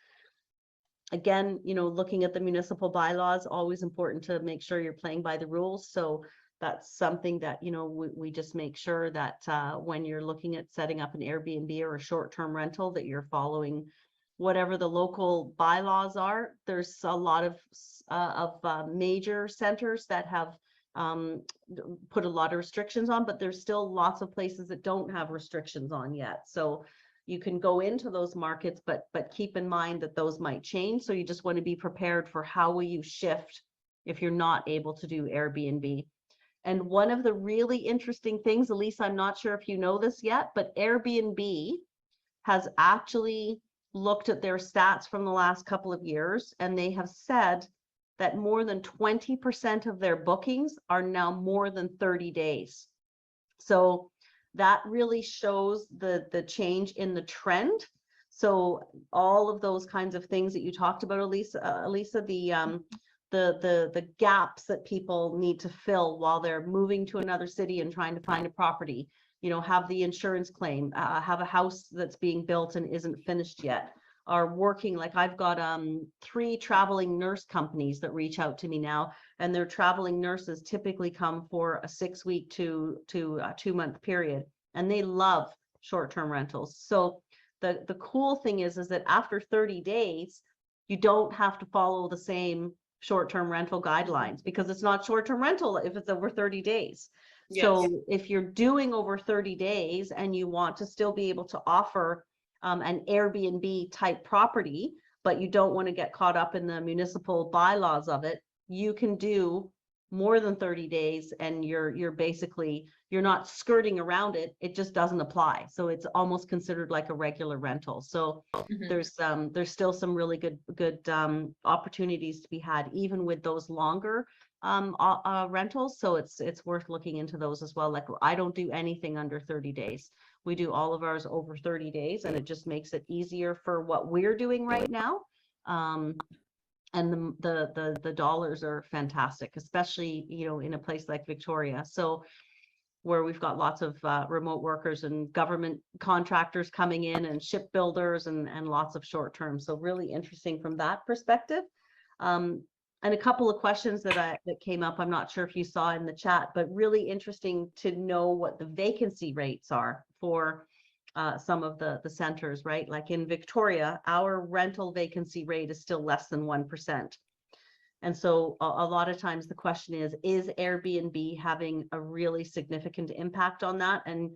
Again, you know, looking at the municipal bylaws, always important to make sure you're playing by the rules. So that's something that, you know, we just make sure that when you're looking at setting up an Airbnb or a short-term rental, that you're following whatever the local bylaws are. There's a lot of major centers that have put a lot of restrictions on, but there's still lots of places that don't have restrictions on yet. So you can go into those markets, but keep in mind that those might change. So you just want to be prepared for how will you shift if you're not able to do Airbnb. And one of the really interesting things, Alisa, I'm not sure if you know this yet, but Airbnb has actually looked at their stats from the last couple of years, and they have said that more than 20% of their bookings are now more than 30 days. So that really shows the change in the trend. So all of those kinds of things that you talked about, Alisa, the gaps that people need to fill while they're moving to another city and trying to find a property, you know, have the insurance claim, have a house that's being built and isn't finished yet, are working. Like I've got 3 traveling nurse companies that reach out to me now, and their traveling nurses typically come for a 6-week to a 2-month period, and they love short-term rentals. So the cool thing is that after 30 days, you don't have to follow the same short-term rental guidelines, because it's not short-term rental if it's over 30 days. Yes. So if you're doing over 30 days and you want to still be able to offer an Airbnb type property, but you don't want to get caught up in the municipal bylaws of it, you can do more than 30 days and you're basically, you're not skirting around it. It just doesn't apply. So it's almost considered like a regular rental. So there's still some really good opportunities to be had, even with those longer rentals. So it's worth looking into those as well. Like I don't do anything under 30 days. We do all of ours over 30 days, and it just makes it easier for what we're doing right now. And the dollars are fantastic, especially, you know, in a place like Victoria. So where we've got lots of remote workers and government contractors coming in and shipbuilders and lots of short term. So really interesting from that perspective. And a couple of questions that came up, I'm not sure if you saw in the chat, but really interesting to know what the vacancy rates are for some of the centers, right? Like in Victoria, our rental vacancy rate is still less than 1%. And so a lot of times the question is Airbnb having a really significant impact on that? And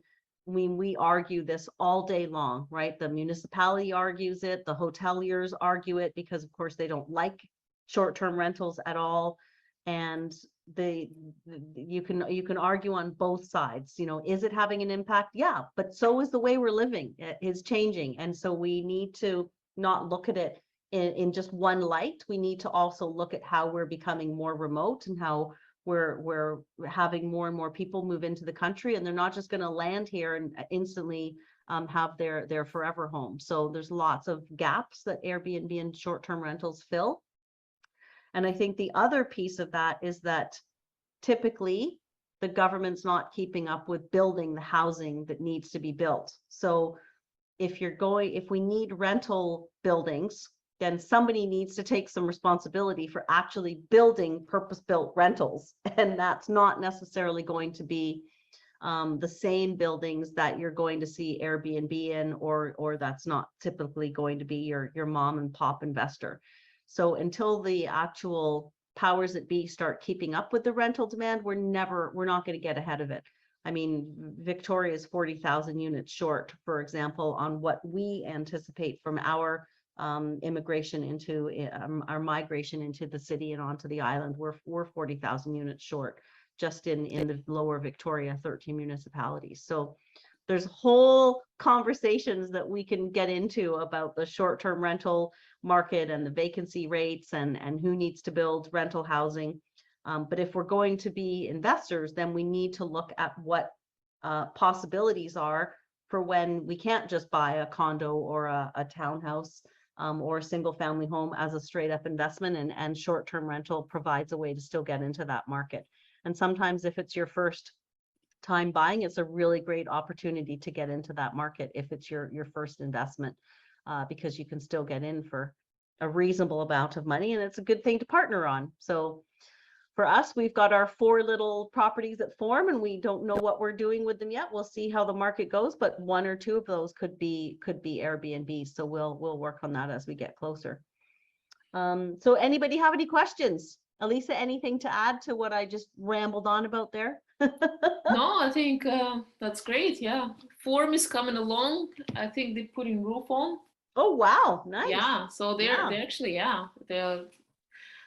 we argue this all day long, right? The municipality argues it, the hoteliers argue it, because of course they don't like short-term rentals at all. And you can argue on both sides. You know, is it having an impact? Yeah, but so is the way we're living. It is changing. And so we need to not look at it in just one light. We need to also look at how we're becoming more remote and how we're having more and more people move into the country, and they're not just going to land here and instantly have their forever home. So there's lots of gaps that Airbnb and short-term rentals fill. And I think the other piece of that is that typically the government's not keeping up with building the housing that needs to be built. So if we need rental buildings, then somebody needs to take some responsibility for actually building purpose-built rentals. And that's not necessarily going to be the same buildings that you're going to see Airbnb in, or that's not typically going to be your mom and pop investor. So until the actual powers that be start keeping up with the rental demand, we're not going to get ahead of it. I mean, Victoria is 40,000 units short, for example, on what we anticipate from our migration into the city and onto the island. We're 40,000 units short just in the lower Victoria, 13 municipalities. So there's whole conversations that we can get into about the short-term rental market and the vacancy rates and who needs to build rental housing. But if we're going to be investors, then we need to look at what possibilities are for when we can't just buy a condo or a townhouse or a single family home as a straight up investment, and short-term rental provides a way to still get into that market. And sometimes if it's your first time buying, it's a really great opportunity to get into that market if it's your first investment, because you can still get in for a reasonable amount of money, and it's a good thing to partner on. So for us, we've got our 4 little properties that form, and we don't know what we're doing with them yet. We'll see how the market goes, but 1 or 2 of those could be Airbnb. So we'll work on that as we get closer. So anybody have any questions? Alisa, anything to add to what I just rambled on about there? No, I think that's great. Yeah, form is coming along. I think they're putting roof on. Oh wow, nice. Yeah, so they're actually, yeah, they're.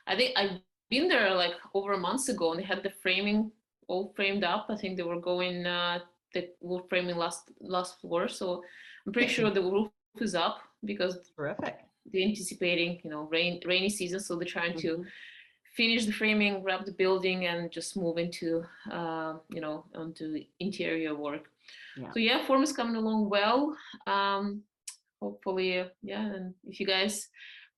I think I've been there like over a month ago, and they had the framing all framed up. I think they were going. They were framing last floor, so I'm pretty sure the roof is up because Terrific. they're anticipating, rainy season, so they're trying to finish the framing, wrap the building, and just move into, onto the interior work. Yeah. So yeah, form is coming along well. Hopefully, and if you guys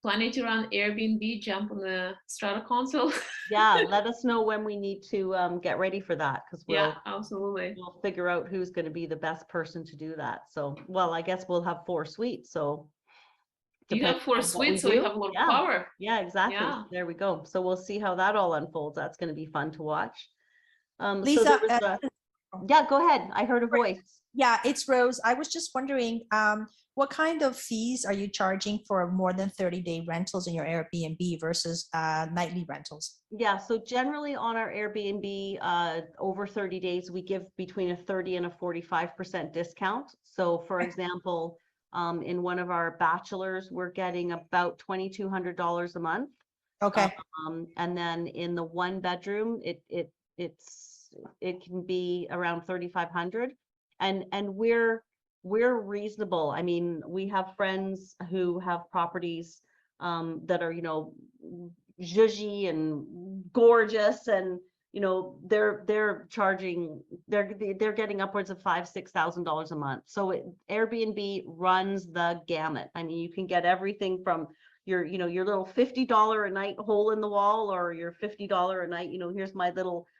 planning to run Airbnb, jump on the Strata console. Yeah, let us know when we need to get ready for that, because absolutely. We'll figure out who's going to be the best person to do that. So, well, I guess we'll have 4 suites, so you have 4 suites, so you have a lot of power. Yeah, exactly. Yeah. So there we go. So we'll see how that all unfolds. That's going to be fun to watch. Lisa, yeah, go ahead. I heard a voice. Yeah, it's Rose. I was just wondering, what kind of fees are you charging for more than 30-day rentals in your Airbnb versus nightly rentals? Yeah, so generally on our Airbnb, over 30 days, we give between a 30 and a 45% discount. So for example, in one of our bachelors, we're getting about $2,200 a month. Okay. And then in the 1 bedroom, it can be around 3,500, and we're reasonable. I mean, we have friends who have properties that are, zhuzhy and gorgeous, and they're charging, they're getting upwards of $5,000-6,000 a month. So Airbnb runs the gamut. I mean, you can get everything from your little $50 a night hole in the wall, or your $50 a night, here's my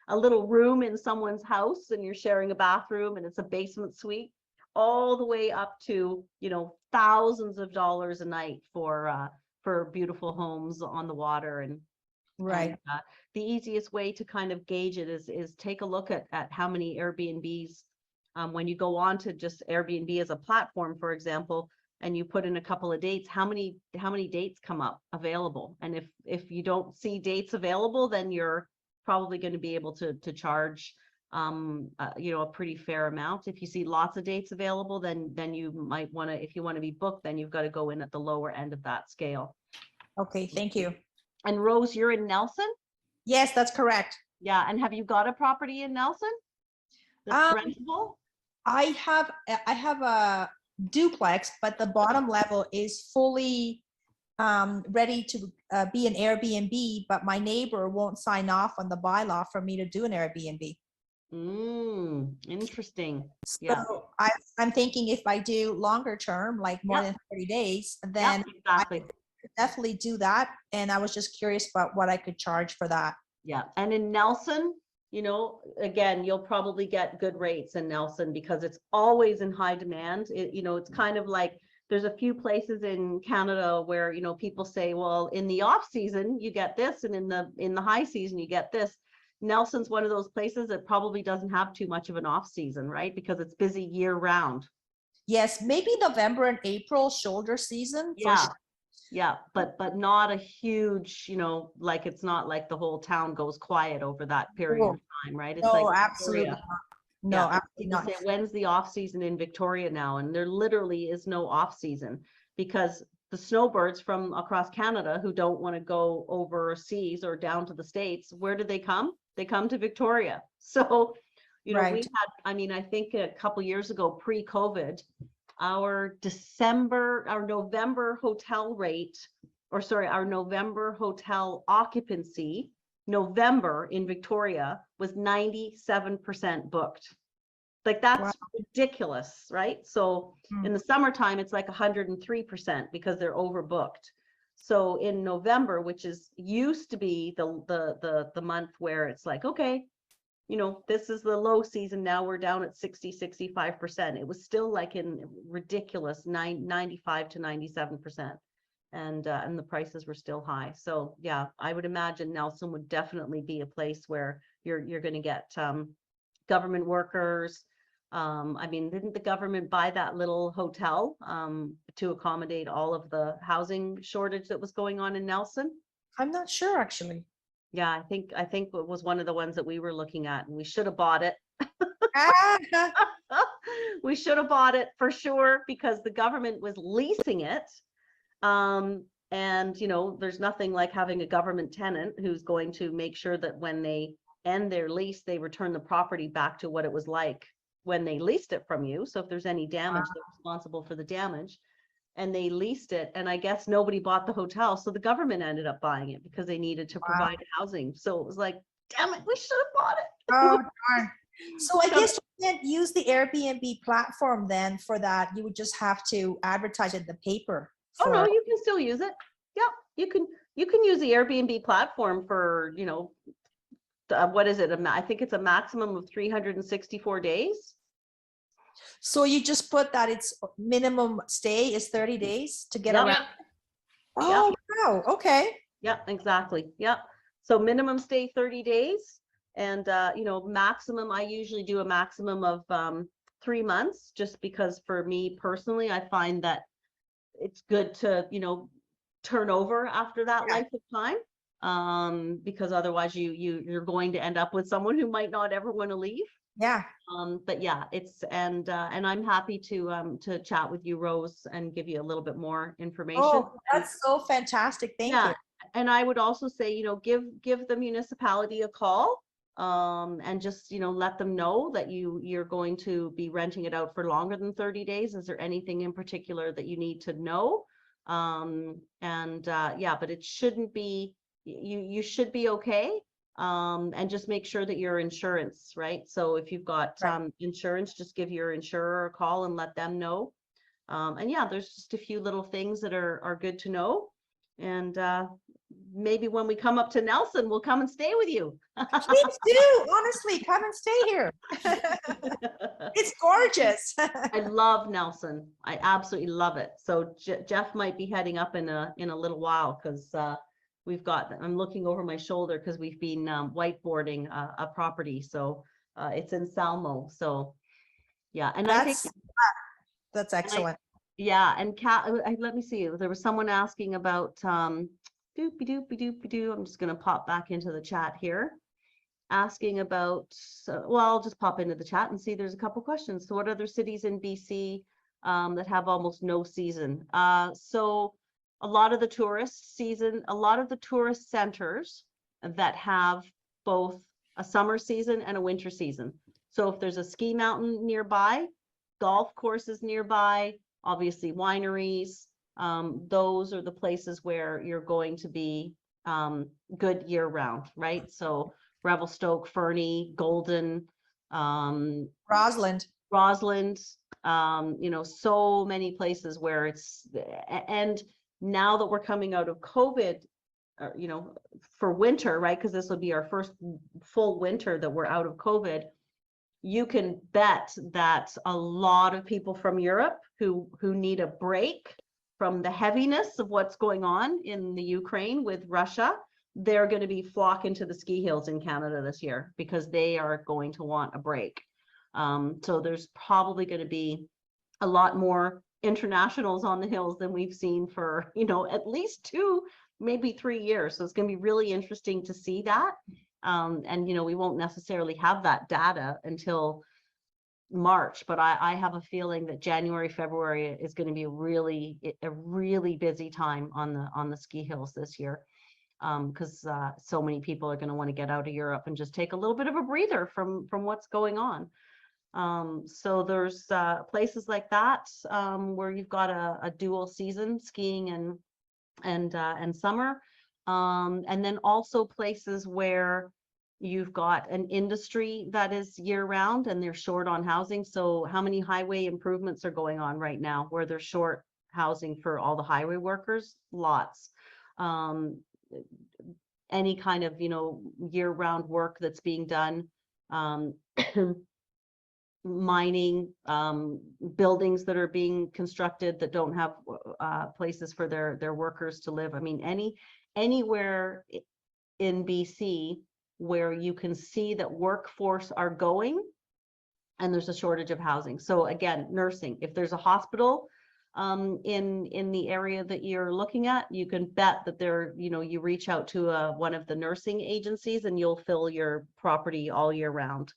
a little room in someone's house and you're sharing a bathroom and it's a basement suite, all the way up to thousands of dollars a night for beautiful homes on the water. And right. The easiest way to kind of gauge it is take a look at how many Airbnbs, when you go on to just Airbnb as a platform, for example, and you put in a couple of dates, how many dates come up available. And if you don't see dates available, then you're probably going to be able to charge a pretty fair amount. If you see lots of dates available, then you might want to, if you want to be booked, then you've got to go in at the lower end of that scale. Okay, thank you. And Rose, you're in Nelson? Yes, that's correct. Yeah, and have you got a property in Nelson that's rentable? I have a duplex, but the bottom level is fully ready to be an Airbnb, but my neighbor won't sign off on the bylaw for me to do an Airbnb. Interesting. So yeah. I'm thinking if I do longer term, like more than 30 days, then exactly. I could definitely do that. And I was just curious about what I could charge for that. Yeah. And in Nelson, again, you'll probably get good rates in Nelson because it's always in high demand. It's kind of like, there's a few places in Canada where, people say, well, in the off season, you get this, and in the high season, you get this. Nelson's one of those places that probably doesn't have too much of an off season, right? Because it's busy year round. Yes, maybe November and April, shoulder season. Yeah. Yeah, but not a huge, like it's not like the whole town goes quiet over that period of time, right? It's like absolutely not. No, absolutely not. Say, when's the off season in Victoria now? And there literally is no off season, because the snowbirds from across Canada who don't want to go overseas or down to the States, where do they come? They come to Victoria. So, we had, I think a couple years ago, pre-COVID, our November hotel rate, our November hotel occupancy, November in Victoria was 97% booked. Like that's ridiculous, right? So Hmm. in the summertime, it's like 103% because they're overbooked. So in November, which is used to be the month where it's like, okay, you know, this is the low season. Now we're down at 65%. It was still like in ridiculous 95 to 97%. And the prices were still high. So yeah, I would imagine Nelson would definitely be a place where you're going to get government workers. I mean, didn't the government buy that little hotel to accommodate all of the housing shortage that was going on in Nelson? I'm not sure actually. Yeah, I think it was one of the ones that we were looking at, and we should have bought it. Ah, We should have bought it for sure because the government was leasing it. And you know, there's nothing like having a government tenant who's going to make sure that when they end their lease, they return the property back to what it was like when they leased it from you. So if there's any damage, they're responsible for the damage. And they leased it, and I guess nobody bought the hotel, so the government ended up buying it because they needed to provide housing. So it was like, damn it, we should have bought it. oh, darn. So I guess you can't use the Airbnb platform then for that. You would just have to advertise in the paper. Oh for- no, you can still use it. Yeah, you can use the Airbnb platform for, you know, what is it? I think it's a maximum of 364 days. So you just put that its minimum stay is 30 days to get Yeah. around. Oh, wow. Okay. Yeah, exactly. Yeah. So minimum stay 30 days. And you know, maximum, I usually do a maximum of 3 months, just because for me personally, I find that it's good to, you know, turn over after that life of time. Because otherwise you're going to end up with someone who might not ever want to leave. Yeah. But yeah, it's and I'm happy to chat with you, Rose, and give you a little bit more information. Oh, that's so fantastic. Thank you. And I would also say, you know, give the municipality a call, and just, you know, let them know that you're going to be renting it out for longer than 30 days. Is there anything in particular that you need to know? Yeah, but it shouldn't be, you should be okay. And just make sure that your insurance, right? So if you've got insurance, just give your insurer a call and let them know. And yeah, there's just a few little things that are good to know. And maybe when we come up to Nelson, we'll come and stay with you. Please do. Honestly, come and stay here. It's gorgeous. I love Nelson. I absolutely love it. So Jeff might be heading up in a little while, because I'm looking over my shoulder because we've been whiteboarding a property. So it's in Salmo. So yeah, and that's excellent. And Kat, let me see. There was someone asking about doopy doopy doopy doo. I'm just going to pop back into the chat here, asking about. Well, I'll just pop into the chat and see. There's a couple questions. So, what other cities in BC that have almost no season? So, a lot of the tourist centers that have both a summer season and a winter season. So, if there's a ski mountain nearby, golf courses nearby, obviously wineries, those are the places where you're going to be good year round, right? So Revelstoke, Fernie, Golden, Roslyn, you know, so many places where it's, and now that we're coming out of COVID, you know, for winter, right? Because this will be our first full winter that we're out of COVID. You can bet that a lot of people from Europe who need a break from the heaviness of what's going on in the Ukraine with Russia, they're going to be flocking to the ski hills in Canada this year because they are going to want a break. So there's probably going to be a lot more internationals on the hills than we've seen for, you know, at least 2, maybe 3 years. So it's going to be really interesting to see that. And, you know, we won't necessarily have that data until March, but I have a feeling that January, February is going to be a really busy time on the ski hills this year, because so many people are going to want to get out of Europe and just take a little bit of a breather from what's going on. So there's places like that where you've got a dual season, skiing and summer, and then also places where you've got an industry that is year round and they're short on housing. So how many highway improvements are going on right now where they're short housing for all the highway workers? Lots. Any kind of, year round work that's being done. Mining, buildings that are being constructed that don't have places for their workers to live. I mean, anywhere in BC where you can see that workforce are going and there's a shortage of housing. So again, nursing, if there's a hospital in the area that you're looking at, you can bet that you reach out to one of the nursing agencies and you'll fill your property all year round.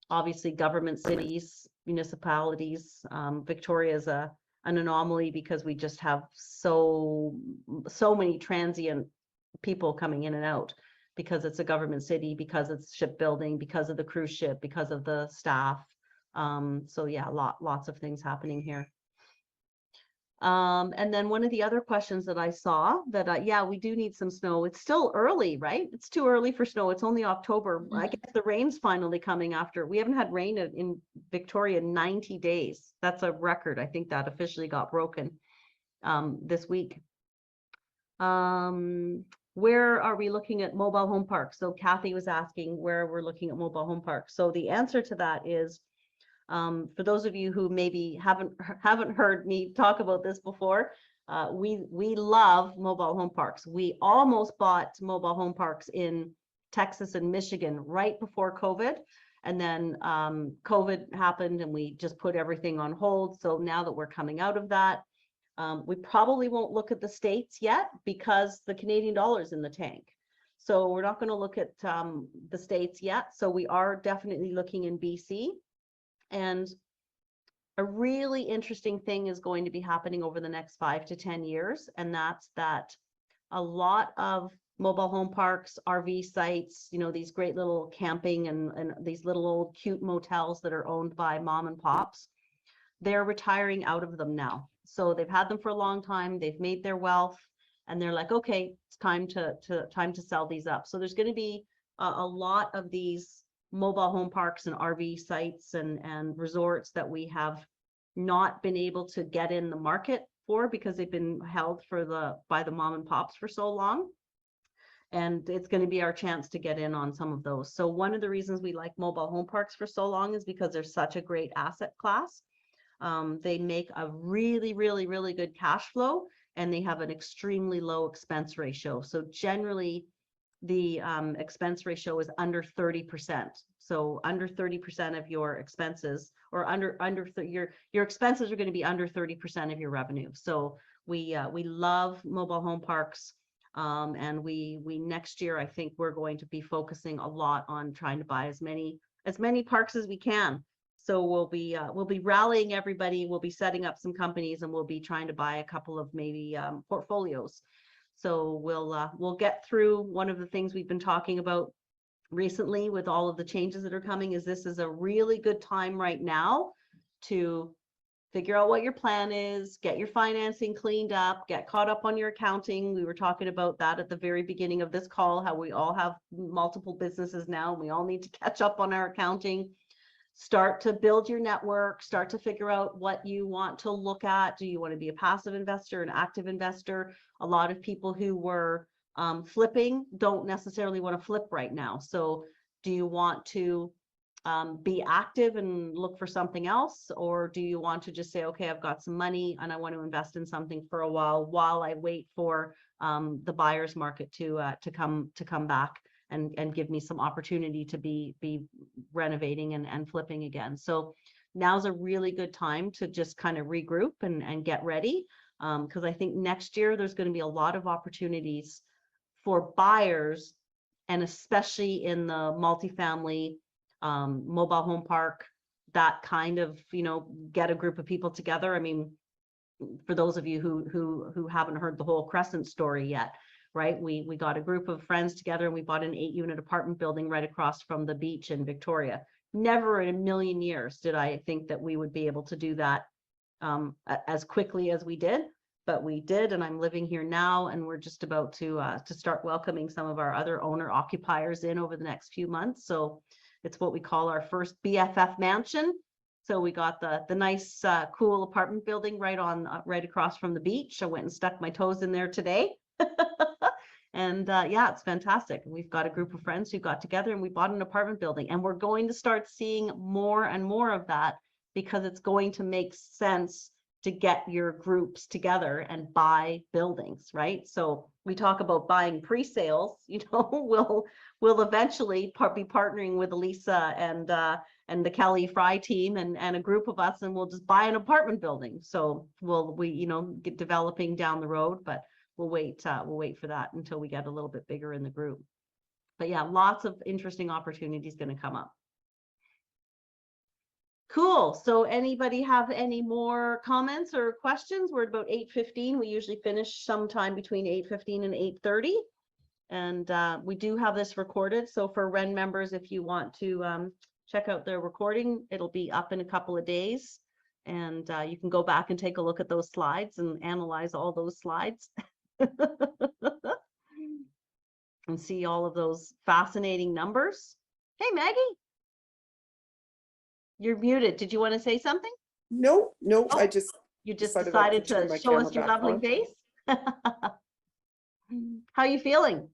Obviously government, cities, municipalities, Victoria is an anomaly because we just have so many transient people coming in and out because it's a government city, because it's shipbuilding, because of the cruise ship, because of the staff. So yeah, lots of things happening here. And then one of the other questions that I saw that, yeah, we do need some snow. It's still early, right? It's too early for snow. It's only October. I guess the rain's finally coming after. We haven't had rain in Victoria in 90 days. That's a record. I think that officially got broken this week. Where are we looking at mobile home parks? So Kathy was asking where we're looking at mobile home parks. So the answer to that is, for those of you who maybe haven't heard me talk about this before, we love mobile home parks. We almost bought mobile home parks in Texas and Michigan right before COVID. And then COVID happened and we just put everything on hold. So now that we're coming out of that, we probably won't look at the States yet because the Canadian dollar is in the tank. So we're not going to look at the States yet. So we are definitely looking in BC. And a really interesting thing is going to be happening over the next 5 to 10 years. And that's that a lot of mobile home parks, RV sites, these great little camping and these little old cute motels that are owned by mom and pops, they're retiring out of them now. So they've had them for a long time. They've made their wealth and they're like, okay, it's time to sell these up. So there's going to be a lot of these mobile home parks and RV sites and resorts that we have not been able to get in the market for because they've been held by the mom and pops for so long. And it's going to be our chance to get in on some of those. So one of the reasons we like mobile home parks for so long is because they're such a great asset class. They make a really, really, really good cash flow and they have an extremely low expense ratio. So generally, the expense ratio is under 30%. So under 30% of your expenses, or your expenses are going to be under 30% of your revenue. So we love mobile home parks, and we next year I think we're going to be focusing a lot on trying to buy as many parks as we can. So we'll be rallying everybody. We'll be setting up some companies, and we'll be trying to buy a couple of maybe portfolios. So we'll get through. One of the things we've been talking about recently with all of the changes that are coming is this is a really good time right now to figure out what your plan is, get your financing cleaned up, get caught up on your accounting. We were talking about that at the very beginning of this call, how we all have multiple businesses now and we all need to catch up on our accounting. Start to build your network, start to figure out what you want to look at. Do you want to be a passive investor, an active investor? A lot of people who were flipping don't necessarily want to flip right now. So do you want to be active and look for something else? Or do you want to just say, okay, I've got some money and I want to invest in something for a while I wait for the buyer's market to come back and give me some opportunity to be renovating and flipping again. So now's a really good time to just kind of regroup and get ready. Because I think next year there's going to be a lot of opportunities for buyers, and especially in the multifamily, mobile home park, that kind of, get a group of people together. I mean, for those of you who haven't heard the whole Crescent story yet, right? We got a group of friends together and we bought an 8-unit apartment building right across from the beach in Victoria. Never in a million years did I think that we would be able to do that as quickly as we did. but we did, and I'm living here now, and we're just about to start welcoming some of our other owner occupiers in over the next few months. So it's what we call our first BFF mansion. So we got the nice, cool apartment building right across from the beach. I went and stuck my toes in there today. And yeah, it's fantastic. We've got a group of friends who got together and we bought an apartment building, and we're going to start seeing more and more of that, because it's going to make sense to get your groups together and buy buildings, right? So we talk about buying pre-sales, you know, we'll eventually be partnering with Alisa and the Kelly Fry team and a group of us, and we'll just buy an apartment building. So we you know, get developing down the road, but we'll wait for that until we get a little bit bigger in the group. But yeah, lots of interesting opportunities going to come up. Cool. So anybody have any more comments or questions? We're at about 8:15. We usually finish sometime between 8:15 and 8:30. And we do have this recorded. So for WREN members, if you want to check out their recording, it'll be up in a couple of days. And you can go back and take a look at those slides and analyze all those slides. And see all of those fascinating numbers. Hey, Maggie. You're muted. Did you want to say something? No, Oh, I just you just decided decided to turn to my show us camera your back lovely on. face. How are you feeling?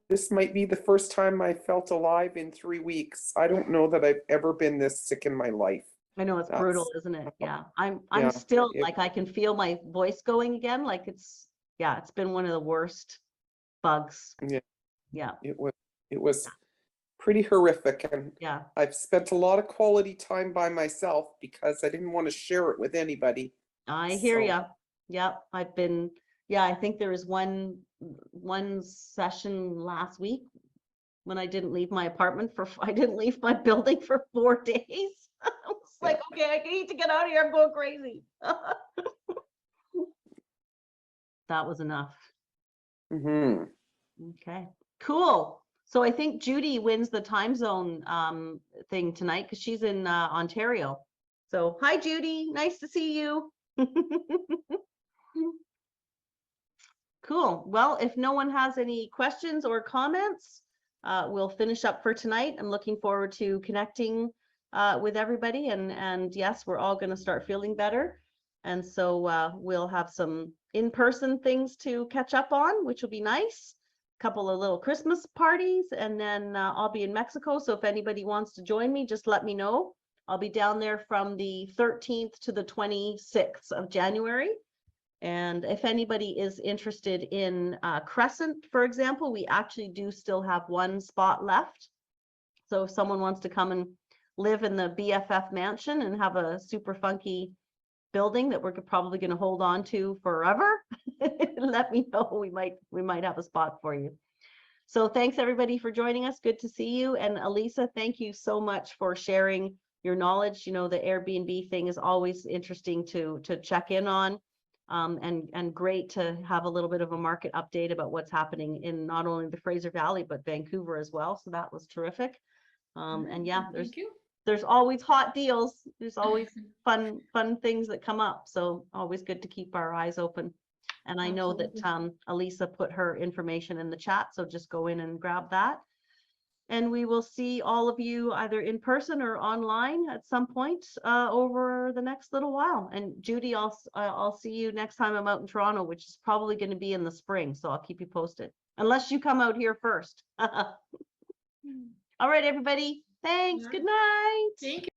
This might be the first time I felt alive in 3 weeks. I don't know that I've ever been this sick in my life. I know it's That's- brutal, isn't it? Yeah. I'm yeah, still like, I can feel my voice going again. Like it's been one of the worst bugs. Yeah. Yeah. It was pretty horrific, and Yeah. I've spent a lot of quality time by myself because I didn't want to share it with anybody. I hear So- ya. Yep. I think there was one session last week when I didn't leave my apartment I didn't leave my building for 4 days. I was like, okay, I need to get out of here. I'm going crazy. That was enough. Mm-hmm. Okay, cool. So I think Judy wins the time zone thing tonight because she's in Ontario. So hi, Judy. Nice to see you. Cool. Well, if no one has any questions or comments, we'll finish up for tonight. I'm looking forward to connecting with everybody. And yes, we're all going to start feeling better. And so we'll have some in-person things to catch up on, which will be nice. A couple of little Christmas parties, and then I'll be in Mexico. So if anybody wants to join me, just let me know. I'll be down there from the 13th to the 26th of January. And if anybody is interested in Crescent, for example, we actually do still have one spot left. So if someone wants to come and live in the BFF mansion and have a super funky building that we're probably going to hold on to forever, let me know. We might have a spot for you. So thanks everybody for joining us. Good to see you. And Alisa, thank you so much for sharing your knowledge. You know, the Airbnb thing is always interesting to check in on. And great to have a little bit of a market update about what's happening in not only the Fraser Valley, but Vancouver as well. So that was terrific. And yeah, there's always hot deals. There's always fun things that come up. So always good to keep our eyes open. And I know that Alisa put her information in the chat. So just go in and grab that. And we will see all of you either in person or online at some point over the next little while. And Judy, I'll see you next time I'm out in Toronto, which is probably going to be in the spring. So I'll keep you posted, unless you come out here first. All right, everybody. Thanks. Good night. Thank you.